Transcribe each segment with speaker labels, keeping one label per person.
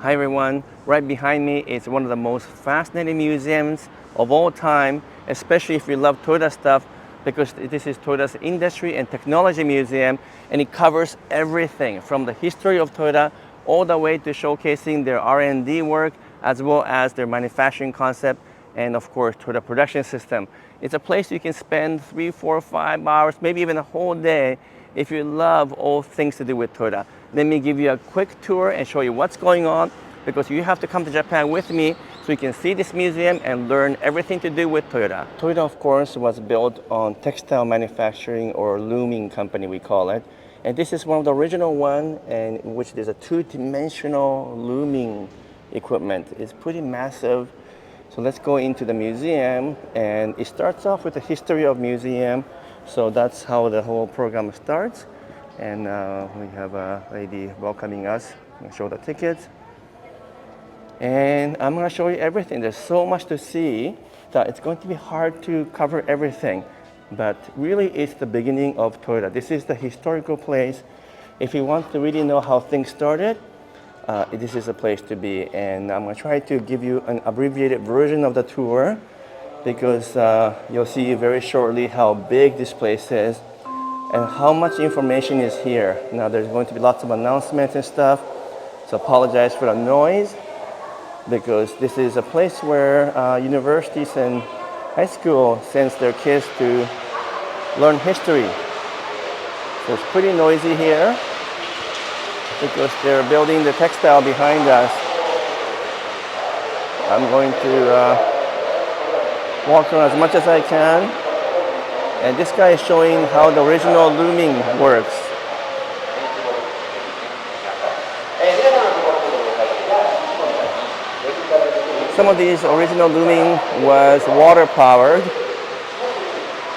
Speaker 1: Hi everyone, right behind me is one of the most fascinating museums of all time, especially if you love Toyota stuff, because this is Toyota's Industry and Technology Museum, and it covers everything from the history of Toyota all the way to showcasing their R&D work, as well as their manufacturing concept, and of course, Toyota production system. It's a place you can spend 3, 4, 5 hours, maybe even a whole day if you love all things to do with Toyota. Let me give you a quick tour and show you what's going on, because you have to come to Japan with me so you can see this museum and learn everything to do with Toyota. Toyota, of course, was built on textile manufacturing, or looming company we call it. And this is one of the original one, and in which there's a two-dimensional looming equipment. It's pretty massive. So let's go into the museum, and it starts off with the history of museum. So that's how the whole program starts. And we have a lady welcoming us. I'll show the tickets. And I'm going to show you everything. There's so much to see that it's going to be hard to cover everything. But really, it's the beginning of Toyota. This is the historical place. If you want to really know how things started, this is a place to be. And I'm going to try to give you an abbreviated version of the tour, because you'll see very shortly how big this place is and how much information is here. Now, there's going to be lots of announcements and stuff, so apologize for the noise, because this is a place where universities and high school sends their kids to learn history. So it's pretty noisy here because they're building the textile behind us. I'm going to walk around as much as I can. And this guy is showing how the original looming works. Some of these original looming was water powered.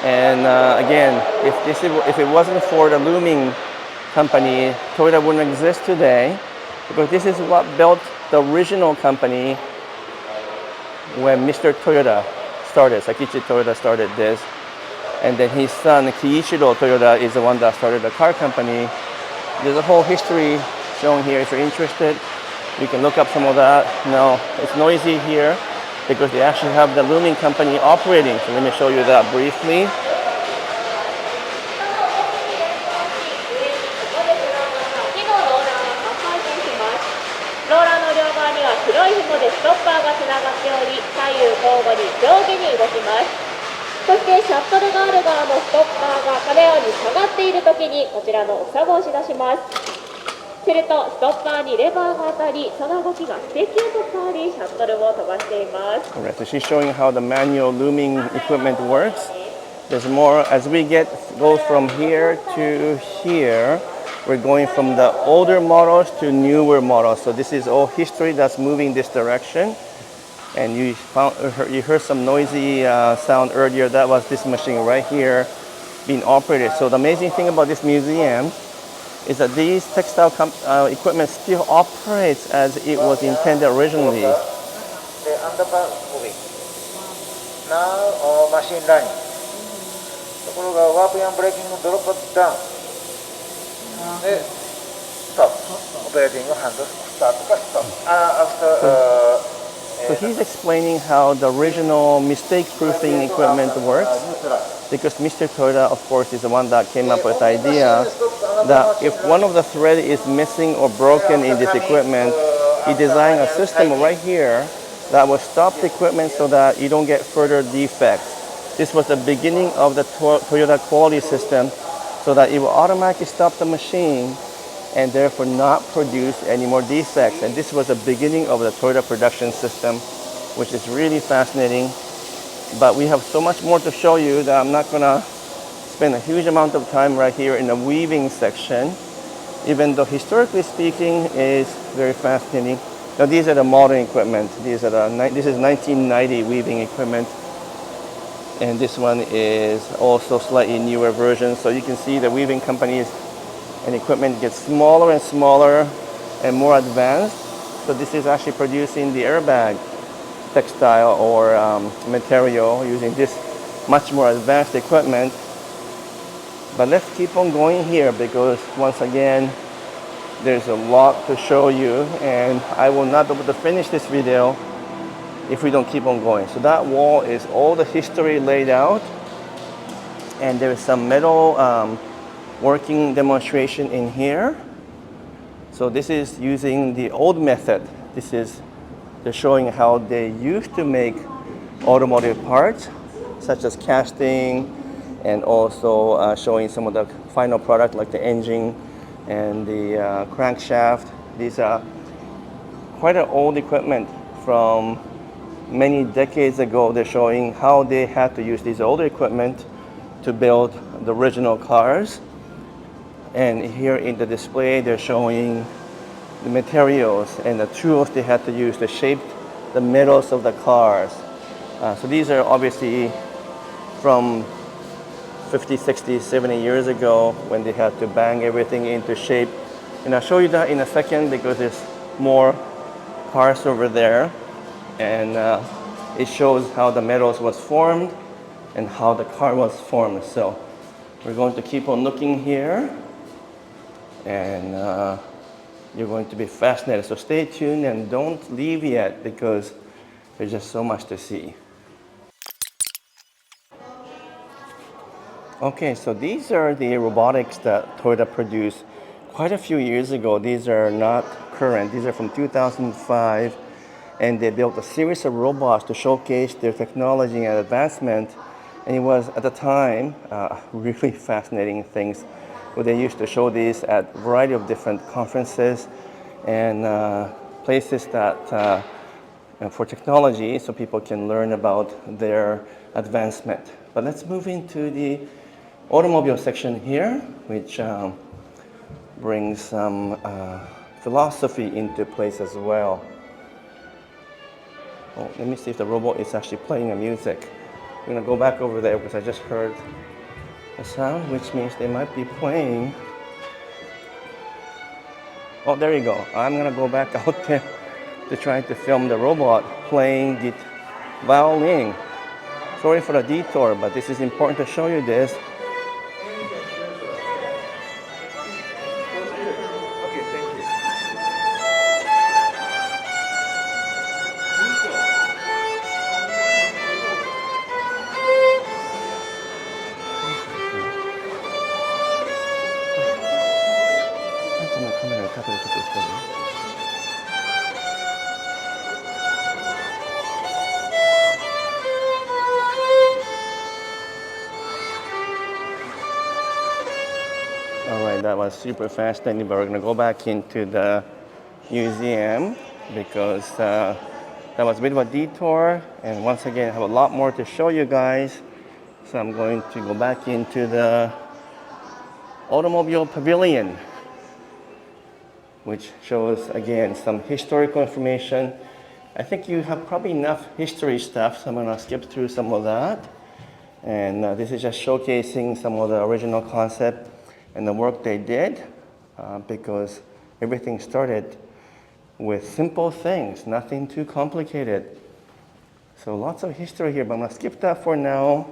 Speaker 1: And again, if it wasn't for the looming company, Toyota wouldn't exist today, because this is what built the original company when Mr. Toyota started. Sakichi Toyota started this. And then his son, Kiichiro Toyota, is the one that started the car company. There's a whole history shown here if you're interested. You can look up some of that. Now, it's noisy here because they actually have the looming company operating. So let me show you that briefly. Correct. So she's showing how the manual looming equipment works. There's more as we go from here to here. We're going from the older models to newer models. So this is all history that's moving this direction. And you heard some noisy sound earlier. That was this machine right here being operated. So the amazing thing about this museum is that these textile equipment still operates as it was intended originally.
Speaker 2: The underbar moving. Now machine line. Warping and braking drop it down. Stop. Operating handle. Start. Stop.
Speaker 1: So he's explaining how the original mistake-proofing equipment works, because Mr. Toyota, of course, is the one that came up with the idea that if one of the threads is missing or broken in this equipment, he designed a system right here that will stop the equipment so that you don't get further defects. This was the beginning of the Toyota quality system, so that it will automatically stop the machine and therefore not produce any more defects. And this was the beginning of the Toyota production system, which is really fascinating. But we have so much more to show you that I'm not gonna spend a huge amount of time right here in the weaving section, even though historically speaking is very fascinating. Now these are the modern equipment. This is 1990 weaving equipment. And this one is also slightly newer version. So you can see the weaving companies and equipment gets smaller and smaller and more advanced. So this is actually producing the airbag textile or material using this much more advanced equipment. But let's keep on going here, because once again, There's a lot to show you, and I will not be able to finish this video if we don't keep on going. So that wall is all the history laid out, and there's some metal working demonstration in here. So this is using the old method. They're showing how they used to make automotive parts, such as casting, and also showing some of the final product like the engine and the crankshaft. These are quite an old equipment from many decades ago. They're showing how they had to use these older equipment to build the original cars. And here in the display, they're showing the materials and the tools they had to use to shape the metals of the cars. So these are obviously from 50, 60, 70 years ago when they had to bang everything into shape. And I'll show you that in a second because there's more cars over there. And it shows how the metals was formed and how the car was formed. So we're going to keep on looking here, and you're going to be fascinated. So stay tuned and don't leave yet because there's just so much to see. Okay, so these are the robotics that Toyota produced quite a few years ago. These are not current. These are from 2005, and they built a series of robots to showcase their technology and advancement. And it was, at the time, really fascinating things. Where they used to show these at a variety of different conferences and places that for technology, so people can learn about their advancement. But let's move into the automobile section here, which brings some philosophy into place as well. Oh, let me see if the robot is actually playing a music. I'm gonna go back over there because I just heard a sound, which means they might be playing. Oh, there you go. I'm gonna go back out there to try to film the robot playing the violin. Sorry for the detour, but this is important to show you this.
Speaker 2: Okay, thank you.
Speaker 1: All right, that was super fascinating, but we're gonna go back into the museum because that was a bit of a detour, and once again I have a lot more to show you guys. So I'm going to go back into the automobile pavilion, which shows again some historical information. I think you have probably enough history stuff, so I'm gonna skip through some of that. And this is just showcasing some of the original concept and the work they did, because everything started with simple things, nothing too complicated. So lots of history here, but I'm gonna skip that for now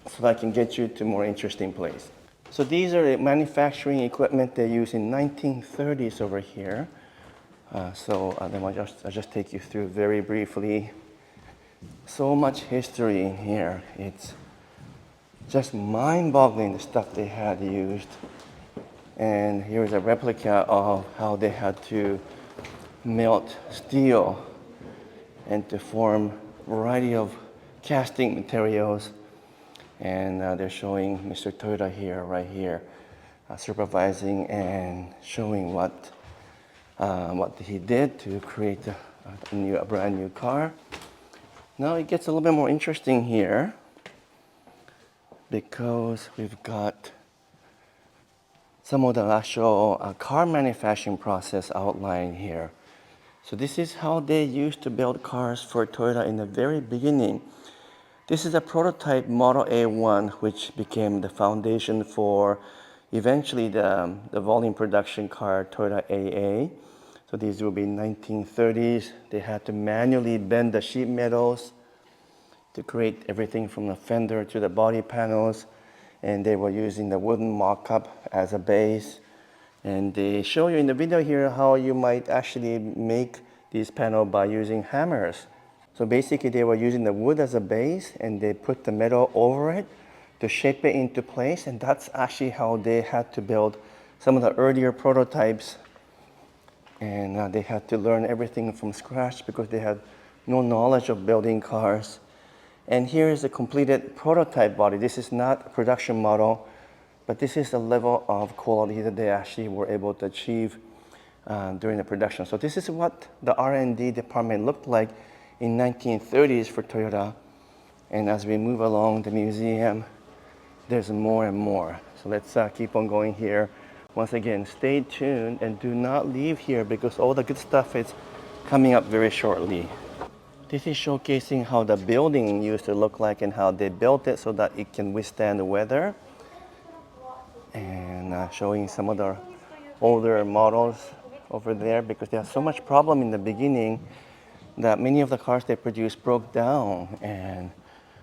Speaker 1: so that I can get you to a more interesting place. So these are the manufacturing equipment they use in 1930s over here. Then I'll just take you through very briefly. So much history in here. It's just mind-boggling the stuff they had used. And here's a replica of how they had to melt steel and to form a variety of casting materials. And they're showing Mr. Toyota here, right here, supervising and showing what he did to create a brand new car. Now it gets a little bit more interesting here because we've got some of the actual car manufacturing process outlined here. So this is how they used to build cars for Toyota in the very beginning. This is a prototype Model A1, which became the foundation for eventually the volume production car Toyota AA. So these will be 1930s. They had to manually bend the sheet metals to create everything from the fender to the body panels. And they were using the wooden mock-up as a base. And they show you in the video here how you might actually make these panels by using hammers. So basically they were using the wood as a base and they put the metal over it to shape it into place, and that's actually how they had to build some of the earlier prototypes. And they had to learn everything from scratch because they had no knowledge of building cars. And here is a completed prototype body. This is not a production model, but this is the level of quality that they actually were able to achieve during the production. So this is what the R&D department looked like in 1930s for Toyota. And as we move along the museum, there's more and more. So let's keep on going here. Once again, stay tuned and do not leave here because all the good stuff is coming up very shortly. This is showcasing how the building used to look like and how they built it so that it can withstand the weather. And showing some of the older models over there because they had so much problem in the beginning that many of the cars they produced broke down, and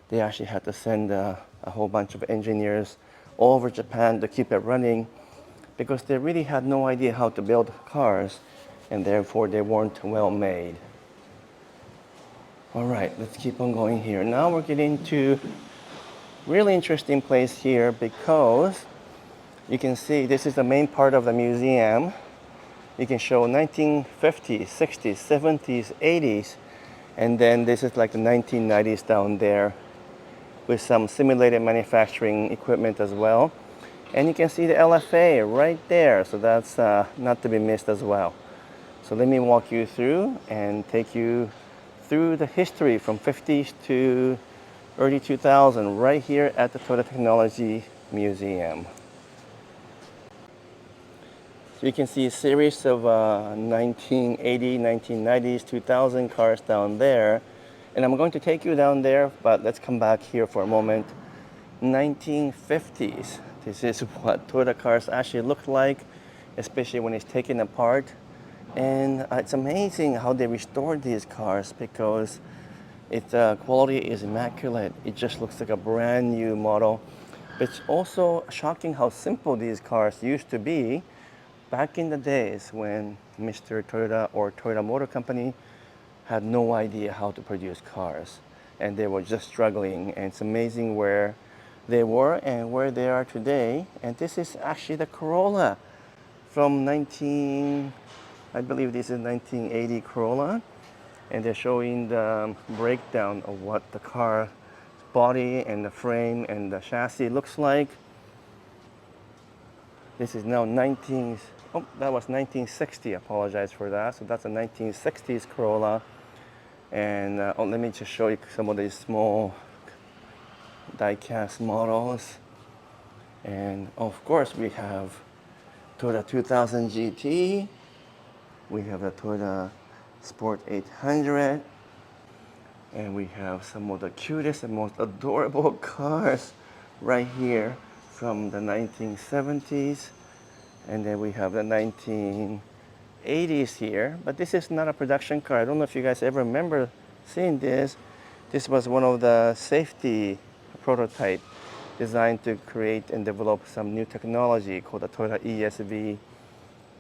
Speaker 1: they actually had to send a whole bunch of engineers all over Japan to keep it running because they really had no idea how to build cars, and therefore they weren't well made. All right, let's keep on going here. Now we're getting to really interesting place here because you can see this is the main part of the museum. You can show 1950s, 60s, 70s, 80s, and then this is like the 1990s down there with some simulated manufacturing equipment as well. And you can see the LFA right there, so that's not to be missed as well. So let me walk you through and take you through the history from 50s to early 2000 right here at the Toyota Technology Museum. So you can see a series of 1980, 1990s, 2000 cars down there. And I'm going to take you down there, but let's come back here for a moment. 1950s. This is what Toyota cars actually looked like, especially when it's taken apart. And it's amazing how they restored these cars because its quality is immaculate. It just looks like a brand new model. But it's also shocking how simple these cars used to be back in the days when Mr. Toyota or Toyota Motor Company had no idea how to produce cars. And they were just struggling. And it's amazing where they were and where they are today. And this is actually the Corolla from I believe this is 1980 Corolla. And they're showing the breakdown of what the car body and the frame and the chassis looks like. This is now that was 1960, apologize for that. So that's a 1960s Corolla. And let me just show you some of these small die-cast models. And of course we have Toyota 2000 GT. We have the Toyota Sport 800. And we have some of the cutest and most adorable cars right here from the 1970s. And then we have the 1980s here. But this is not a production car. I don't know if you guys ever remember seeing this. This was one of the safety prototype designed to create and develop some new technology called the Toyota ESV.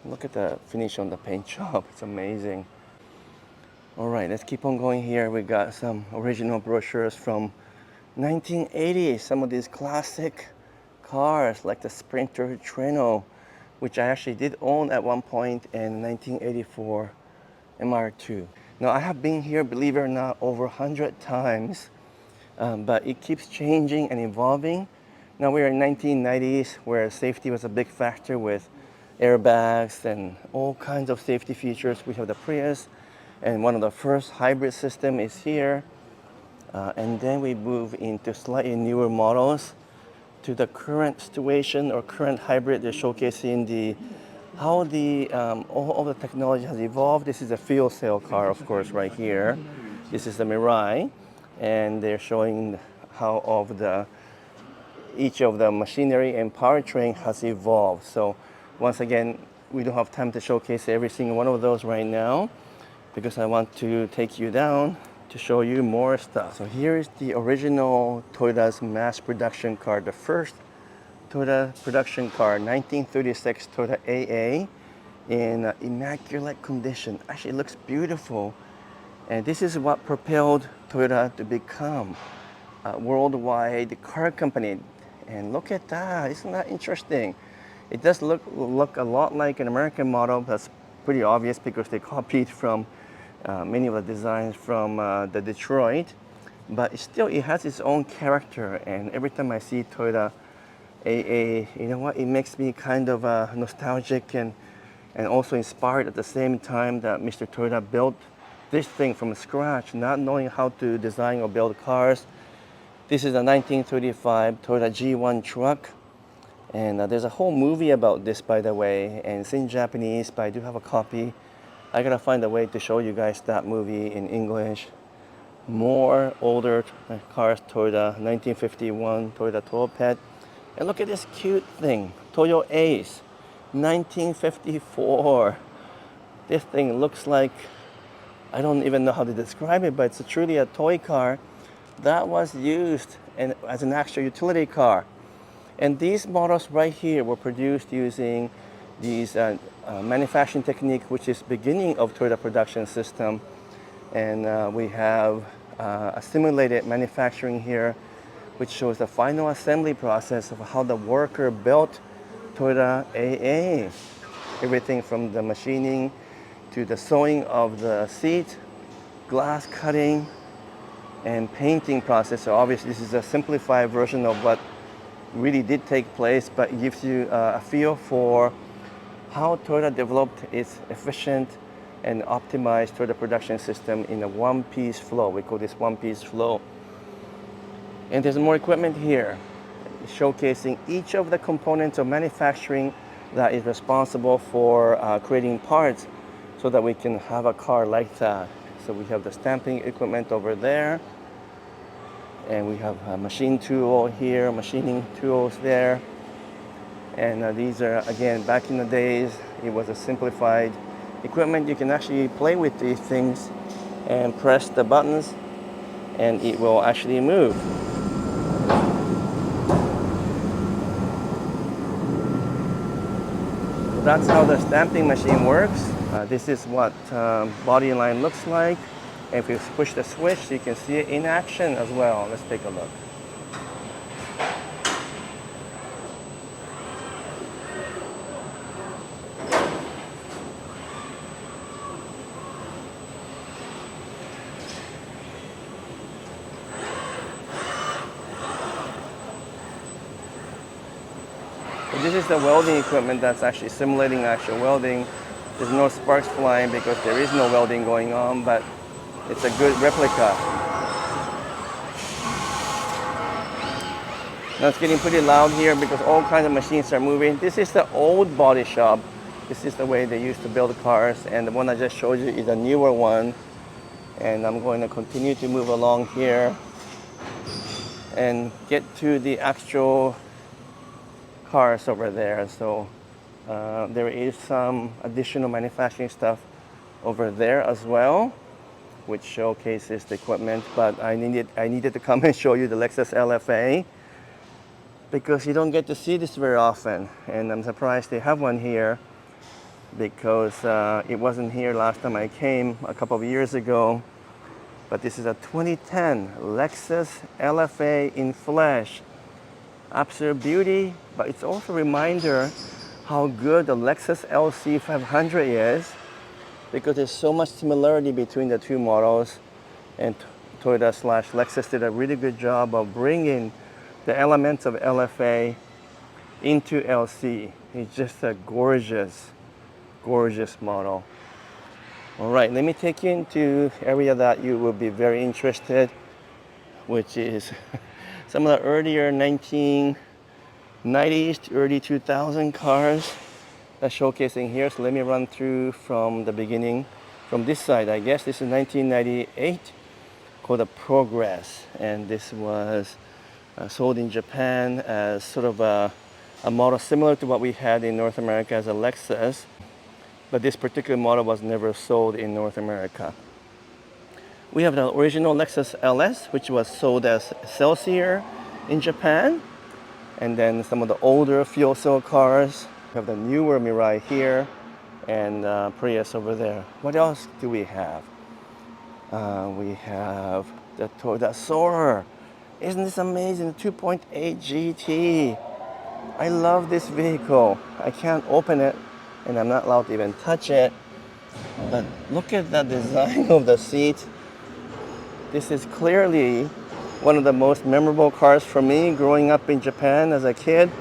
Speaker 1: Look at the finish on the paint job. It's amazing. All right, let's keep on going here. We got some original brochures from 1980s. Some of these classic cars like the Sprinter Treno, which I actually did own at one point in 1984 MR2. Now I have been here, believe it or not, over 100 times, but it keeps changing and evolving. Now we're in 1990s where safety was a big factor with airbags and all kinds of safety features. We have the Prius, and one of the first hybrid system is here. And then we move into slightly newer models to the current situation or current hybrid. They're showcasing how all of the technology has evolved. This is a fuel cell car, of course, right here. This is the Mirai, and they're showing how each of the machinery and powertrain has evolved. So once again, we don't have time to showcase every single one of those right now because I want to take you down to show you more stuff. So here is the original Toyota's mass production car, the first Toyota production car, 1936 Toyota AA in immaculate condition. Actually, it looks beautiful. And this is what propelled Toyota to become a worldwide car company. And look at that, isn't that interesting? It does look a lot like an American model. That's pretty obvious because they copied from many of the designs from the Detroit. But it has its own character. And every time I see Toyota AA, you know what, it makes me kind of nostalgic and also inspired at the same time that Mr. Toyota built this thing from scratch, not knowing how to design or build cars. This is a 1935 Toyota G1 truck. And there's a whole movie about this, by the way, and it's in Japanese, but I do have a copy. I gotta find a way to show you guys that movie in English. More older cars, Toyota, 1951 Toyota Topet. And look at this cute thing, Toyo Ace, 1954. This thing looks like, I don't even know how to describe it, but it's truly a toy car that was used as an actual utility car. And these models right here were produced using these manufacturing technique, which is beginning of Toyota production system. And we have a simulated manufacturing here, which shows the final assembly process of how the worker built Toyota AA. Everything from the machining to the sewing of the seat, glass cutting, and painting process. So obviously this is a simplified version of what really did take place, but it gives you a feel for how Toyota developed its efficient and optimized Toyota production system in a one-piece flow. We call this one-piece flow. And there's more equipment here, showcasing each of the components of manufacturing that is responsible for creating parts so that we can have a car like that. So we have the stamping equipment over there, and we have a machine tool here, machining tools there. And these are, again, back in the days, it was a simplified equipment. You can actually play with these things and press the buttons and it will actually move. That's how the stamping machine works. This is what body line looks like. And if you push the switch, you can see it in action as well. Let's take a look. So this is the welding equipment that's actually simulating actual welding. There's no sparks flying because there is no welding going on, but it's a good replica. Now it's getting pretty loud here because all kinds of machines are moving. This is the old body shop. This is the way they used to build cars, and the one I just showed you is a newer one. And I'm going to continue to move along here and get to the actual cars over there. So there is some additional manufacturing stuff over there as well, which showcases the equipment. But I needed to come and show you the Lexus LFA because you don't get to see this very often, and I'm surprised they have one here because it wasn't here last time I came a couple of years ago. But this is a 2010 Lexus LFA in flesh. Absolute beauty, but it's also a reminder how good the Lexus LC 500 is, because there's so much similarity between the two models, and Toyota/Lexus did a really good job of bringing the elements of LFA into LC. It's just a gorgeous, gorgeous model. All right, let me take you into area that you will be very interested, which is some of the earlier 1990s to early 2000 cars that's showcasing here. So let me run through from the beginning, from this side. I guess this is 1998, called a Progress, and this was sold in Japan as sort of a model similar to what we had in North America as a Lexus, but this particular model was never sold in North America. We have the original Lexus LS, which was sold as Excelsior in Japan. And then some of the older fuel cell cars. We have the newer Mirai here and Prius over there. What else do we have? We have the Toyota Soarer. Isn't this amazing? 2.8 GT. I love this vehicle. I can't open it and I'm not allowed to even touch it. But look at the design of the seat. This is clearly one of the most memorable cars for me growing up in Japan as a kid.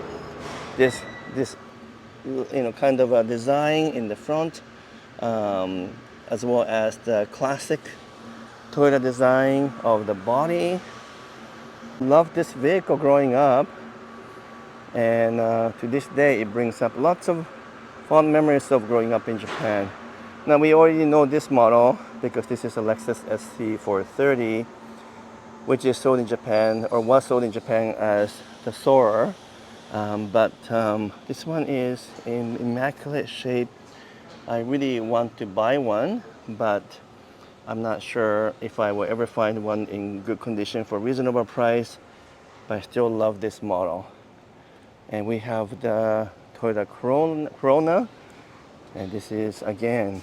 Speaker 1: This kind of a design in the front, as well as the classic Toyota design of the body. Loved this vehicle growing up, and to this day it brings up lots of fond memories of growing up in Japan. Now we already know this model because this is a Lexus SC430, which is sold in Japan, or was sold in Japan as the Soarer. But this one is in immaculate shape. I really want to buy one, but I'm not sure if I will ever find one in good condition for reasonable price, but I still love this model. And we have the Toyota Corona, and this is again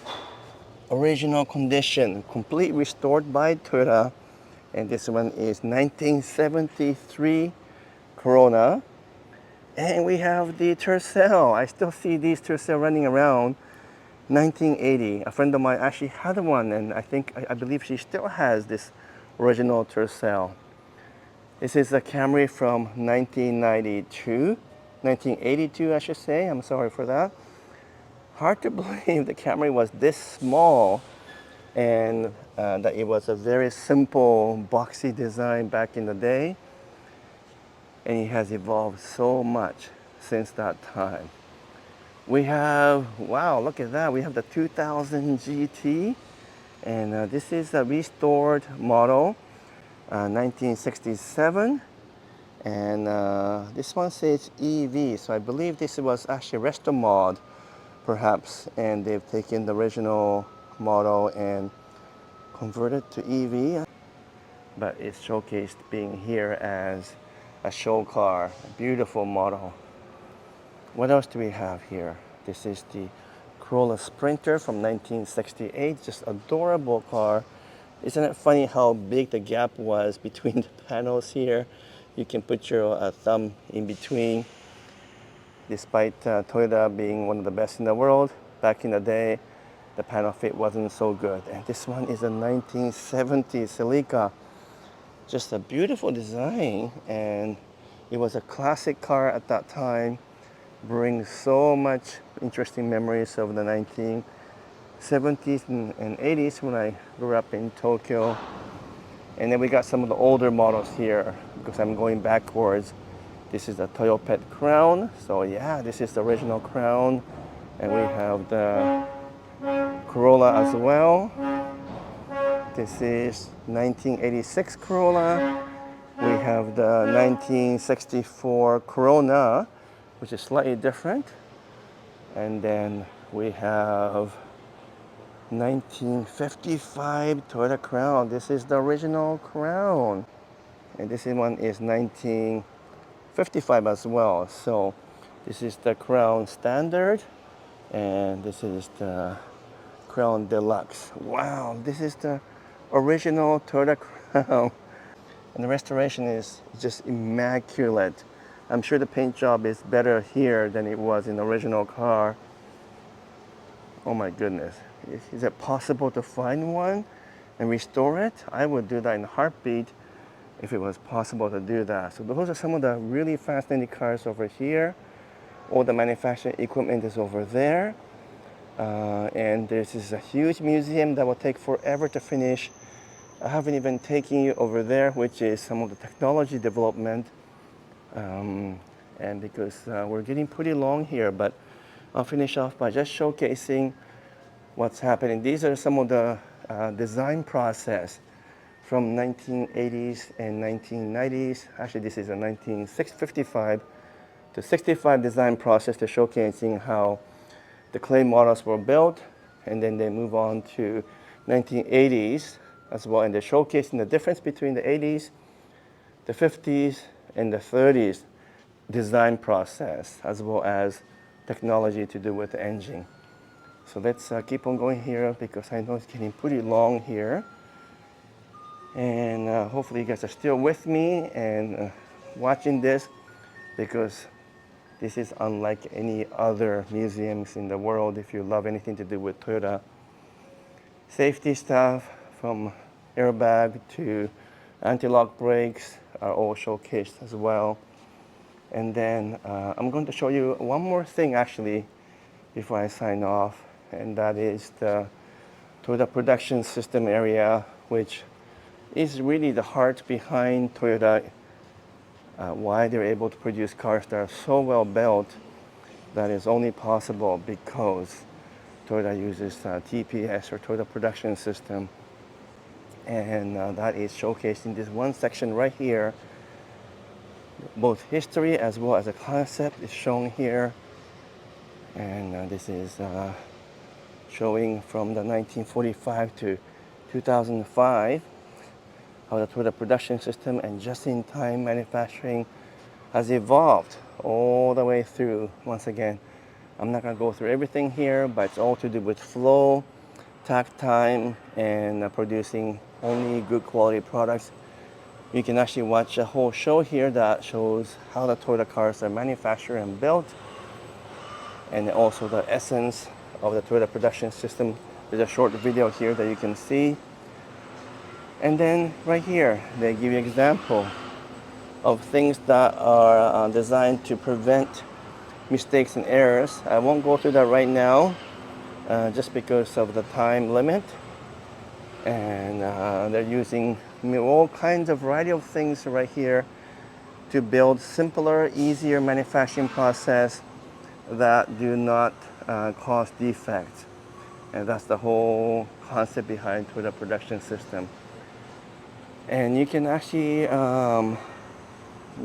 Speaker 1: original condition, complete restored by Toyota. And this one is 1973 Corona. And we have the Tercel. I still see these Tercel running around. 1980. A friend of mine actually had one, and I believe she still has this original Tercel. This is a Camry from 1992, 1982, I should say. I'm sorry for that. Hard to believe the Camry was this small, and that it was a very simple, boxy design back in the day. And it has evolved so much since that time. We have, wow, look at that. We have the 2000 GT, and this is a restored model, 1967. And this one says EV, so I believe this was actually resto mod, perhaps, and they've taken the original model and converted to EV. But it's showcased being here as a show car, a beautiful model. What else do we have here? This is the Corolla Sprinter from 1968, just adorable car. Isn't it funny how big the gap was between the panels here? You can put your thumb in between. Despite Toyota being one of the best in the world, back in the day, the panel fit wasn't so good. And this one is a 1970 Celica. Just a beautiful design, and it was a classic car at that time. Brings so much interesting memories of the 1970s and 80s when I grew up in Tokyo. And then we got some of the older models here because I'm going backwards. This is the Toyopet Crown. So yeah, this is the original Crown. And we have the Corolla as well. This is 1986 Corolla. We have the 1964 Corona, which is slightly different. And then we have 1955 Toyota Crown. This is the original Crown. And this one is 1955 as well. So this is the Crown Standard, and this is the Crown Deluxe. Wow, this is the original Toyota Crown. And the restoration is just immaculate. I'm sure the paint job is better here than it was in the original car. Oh my goodness. Is it possible to find one and restore it? I would do that in a heartbeat if it was possible to do that. So those are some of the really fascinating cars over here. All the manufacturing equipment is over there. And this is a huge museum that will take forever to finish. I haven't even taken you over there, which is some of the technology development. And because we're getting pretty long here, but I'll finish off by just showcasing what's happening. These are some of the design process from 1980s and 1990s. Actually, this is a 1955 to 65 design process to showcasing how the clay models were built, and then they move on to 1980s as well, and they're showcasing the difference between the 80s, the 50s, and the 30s. design process as well as technology to do with the engine. So let's keep on going here because I know it's getting pretty long here. And hopefully you guys are still with me and watching this because this is unlike any other museums in the world if you love anything to do with Toyota. Safety stuff from airbag to anti-lock brakes are all showcased as well. And then I'm going to show you one more thing actually before I sign off, and that is the Toyota production system area, which is really the heart behind Toyota, why they're able to produce cars that are so well built. That is only possible because Toyota uses TPS or Toyota production system, and that is showcased in this one section right here. Both history as well as a concept is shown here, and this is showing from the 1945 to 2005 how the Toyota production system and just-in-time manufacturing has evolved all the way through. Once again, I'm not going to go through everything here, but it's all to do with flow, tact time, and producing only good quality products. You can actually watch a whole show here that shows how the Toyota cars are manufactured and built, and also the essence of the Toyota production system. There's a short video here that you can see. And then right here, they give you an example of things that are designed to prevent mistakes and errors. I won't go through that right now, just because of the time limit. And they're using all kinds of variety of things right here to build simpler, easier manufacturing process that do not cause defects. And that's the whole concept behind Toyota production system. And you can actually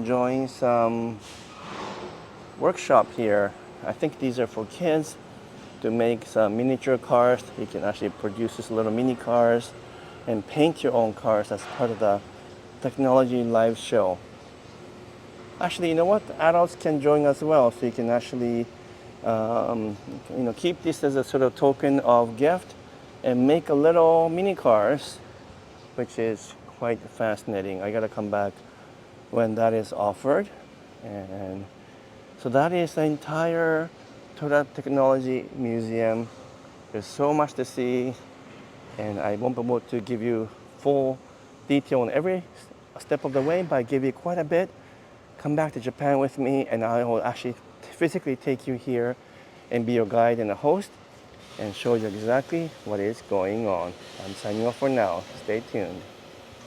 Speaker 1: join some workshop here. I think these are for kids to make some miniature cars. You can actually produce these little mini cars and paint your own cars as part of the technology live show. Actually, you know what? Adults can join as well, so you can actually keep this as a sort of token of gift and make a little mini cars, which is quite fascinating. I gotta come back when that is offered. And so that is the entire Toyota Technology Museum. There's so much to see, and I won't be able to give you full detail on every step of the way, but I give you quite a bit. Come back to Japan with me, and I will actually physically take you here and be your guide and a host and show you exactly what is going on. I'm signing off for now. Stay tuned.